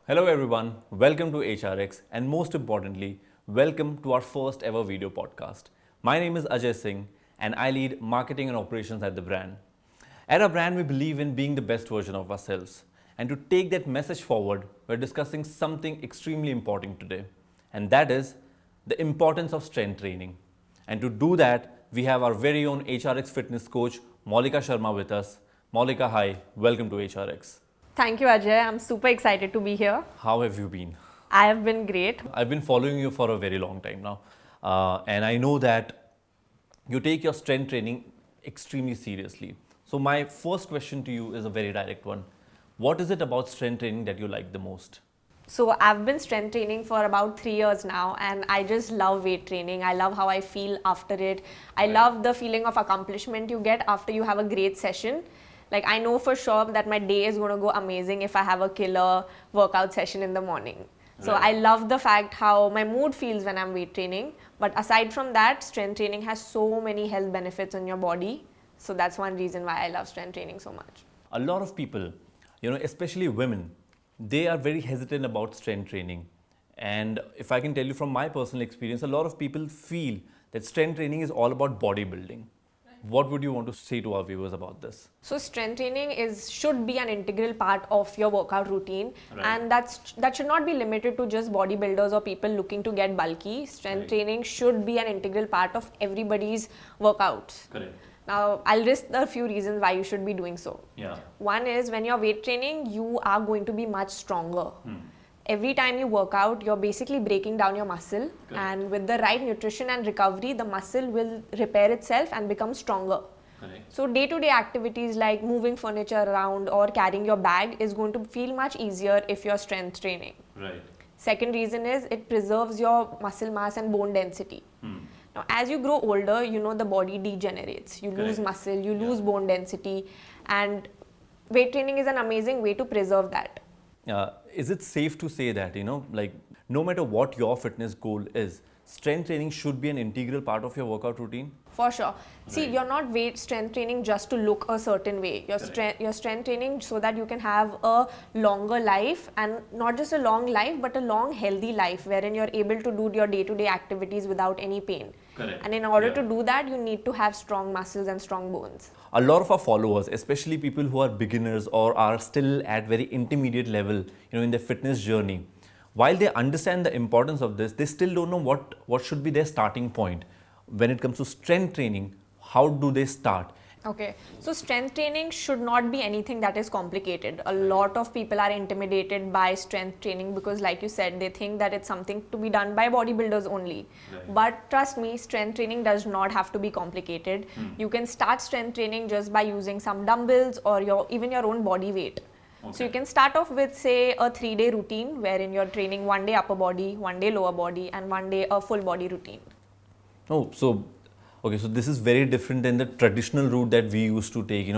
Hello everyone, welcome to HRX and most importantly, welcome to our first ever video podcast. My name is Ajay Singh and I lead marketing and operations at the brand. At our brand, we believe in being the best version of ourselves. And to take that message forward, we're discussing something extremely important today. And that is the importance of strength training. And to do that, we have our very own HRX fitness coach, Maulika Sharma with us. Maulika, hi, welcome to HRX. Thank you, Ajay. I'm super excited to be here. How have you been? I have been great. I've been following you for a very long time now. And I know that you take your strength training extremely seriously. So my first question to you is a very direct one. What is it about strength training that you like the most? So I've been strength training for about 3 years now, and I just love weight training. I love how I feel after it. I love the feeling of accomplishment you get after you have a great session. Like, I know for sure that my day is going to go amazing if I have a killer workout session in the morning. So I love the fact how my mood feels when I'm weight training. But aside from that, strength training has so many health benefits on your body. So that's one reason why I love strength training so much. A lot of people, especially women, they are very hesitant about strength training. And if I can tell you from my personal experience, a lot of people feel that strength training is all about bodybuilding. What would you want to say to our viewers about this? So strength training should be an integral part of your workout routine, and that should not be limited to just bodybuilders or people looking to get bulky. Strength training should be an integral part of everybody's workouts. Correct. Now, I'll list a few reasons why you should be doing so. Yeah. One is when you're weight training, you are going to be much stronger. Every time you work out, you're basically breaking down your muscle. Correct. And with the right nutrition and recovery, the muscle will repair itself and become stronger. Correct. So day-to-day activities like moving furniture around or carrying your bag is going to feel much easier if you're strength training. Right. Second reason is it preserves your muscle mass and bone density. Now, as you grow older, the body degenerates. You lose muscle, you lose bone density, and weight training is an amazing way to preserve that. Is it safe to say that, no matter what your fitness goal is, strength training should be an integral part of your workout routine? For sure. See, you're not strength training just to look a certain way. You're strength training so that you can have a longer life, and not just a long life, but a long healthy life wherein you're able to do your day-to-day activities without any pain. Correct. And in order to do that, you need to have strong muscles and strong bones. A lot of our followers, especially people who are beginners or are still at very intermediate level, in their fitness journey, while they understand the importance of this, they still don't know what should be their starting point. When it comes to strength training, how do they start? Okay, so strength training should not be anything that is complicated. A lot of people are intimidated by strength training because, like you said, they think that it's something to be done by bodybuilders only. But trust me, strength training does not have to be complicated. You can start strength training just by using some dumbbells or even your own body weight. So you can start off with, say, a 3-day routine wherein you're training 1 day upper body, 1 day lower body, and 1 day a full body routine. Oh, so this is very different than the traditional route that we used to take.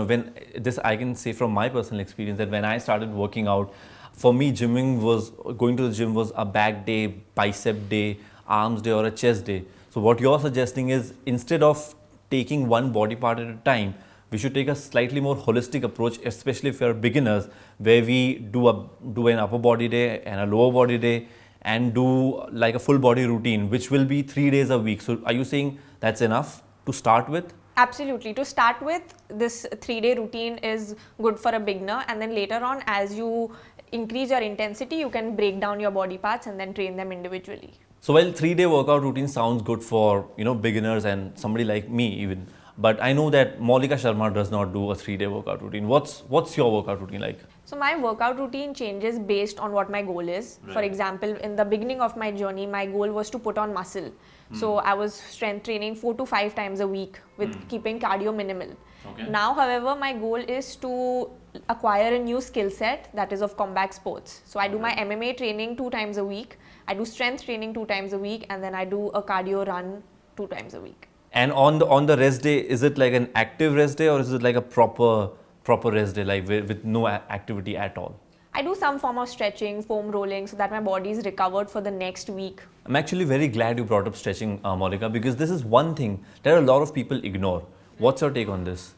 I can say from my personal experience that when I started working out, for me, going to the gym was a back day, bicep day, arms day, or a chest day. So what you're suggesting is, instead of taking one body part at a time, we should take a slightly more holistic approach, especially if you're beginners, where we do an upper body day and a lower body day, and do like a full body routine, which will be 3 days a week. So are you saying that's enough to start with? Absolutely. To start with, this 3-day routine is good for a beginner, and then later on, as you increase your intensity, you can break down your body parts and then train them individually. So while 3-day workout routine sounds good for beginners and somebody like me even, but I know that Maulika Sharma does not do a 3-day workout routine. What's your workout routine like? So my workout routine changes based on what my goal is. For example, in the beginning of my journey, my goal was to put on muscle. So I was strength training 4 to 5 times a week with keeping cardio minimal. Now, however, my goal is to acquire a new skill set that is of combat sports. So I do my MMA training 2 times a week. I do strength training 2 times a week, and then I do a cardio run 2 times a week. And on the rest day, is it like an active rest day, or is it like a proper rest day, like with no activity at all? I do some form of stretching, foam rolling, so that my body is recovered for the next week. I'm actually very glad you brought up stretching, Maulika, because this is one thing that a lot of people ignore. What's your take on this?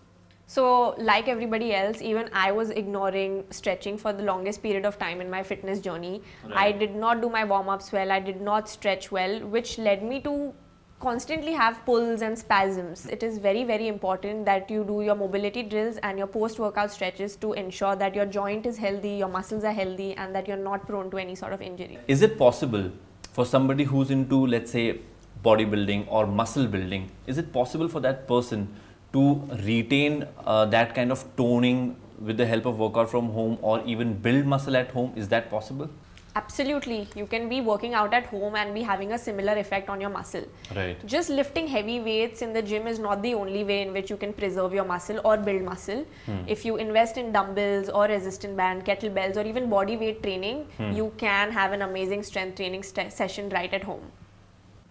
So, like everybody else, even I was ignoring stretching for the longest period of time in my fitness journey. I Right. did not do my warm ups well, I did not stretch well, which led me to constantly have pulls and spasms. It is very, very important that you do your mobility drills and your post workout stretches to ensure that your joint is healthy, your muscles are healthy, and that you're not prone to any sort of injury. Is it possible for somebody who's into, let's say, bodybuilding or muscle building, is it possible for that person to retain that kind of toning with the help of workout from home or even build muscle at home? Is that possible? Absolutely. You can be working out at home and be having a similar effect on your muscle. Right. Just lifting heavy weights in the gym is not the only way in which you can preserve your muscle or build muscle. If you invest in dumbbells or resistant band, kettlebells, or even body weight training, you can have an amazing strength training session right at home.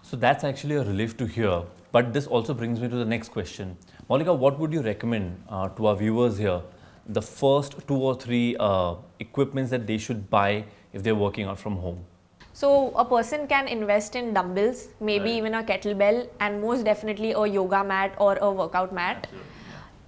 So that's actually a relief to hear. But this also brings me to the next question. Maulika, what would you recommend to our viewers here? The first 2 or 3 equipments that they should buy if they're working out from home. So a person can invest in dumbbells, maybe Right. even a kettlebell, and most definitely a yoga mat or a workout mat.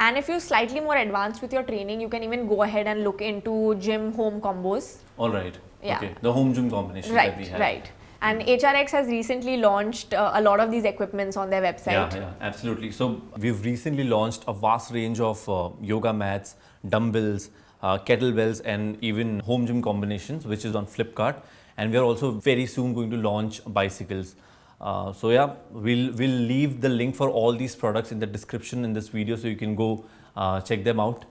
And if you're slightly more advanced with your training, you can even go ahead and look into gym home combos. All right. Yeah. Okay. The home gym combination that we Right, have. right. And HRX has recently launched a lot of these equipments on their website. Yeah, absolutely. So we've recently launched a vast range of yoga mats, dumbbells, kettlebells, and even home gym combinations, which is on Flipkart. And we are also very soon going to launch bicycles. So yeah, we'll leave the link for all these products in the description in this video, so you can go check them out.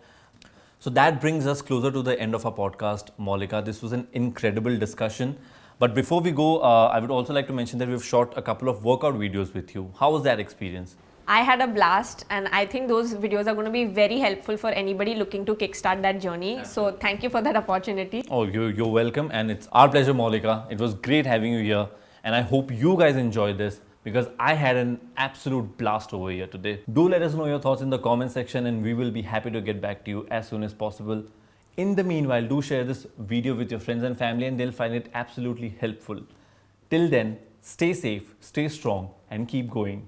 So that brings us closer to the end of our podcast, Maulika. This was an incredible discussion. But before we go, I would also like to mention that we've shot a couple of workout videos with you. How was that experience? I had a blast, and I think those videos are going to be very helpful for anybody looking to kickstart that journey. So thank you for that opportunity. Oh, you're welcome. And it's our pleasure, Maulika. It was great having you here. And I hope you guys enjoyed this, because I had an absolute blast over here today. Do let us know your thoughts in the comment section, and we will be happy to get back to you as soon as possible. In the meanwhile, do share this video with your friends and family, and they'll find it absolutely helpful. Till then, stay safe, stay strong, and keep going.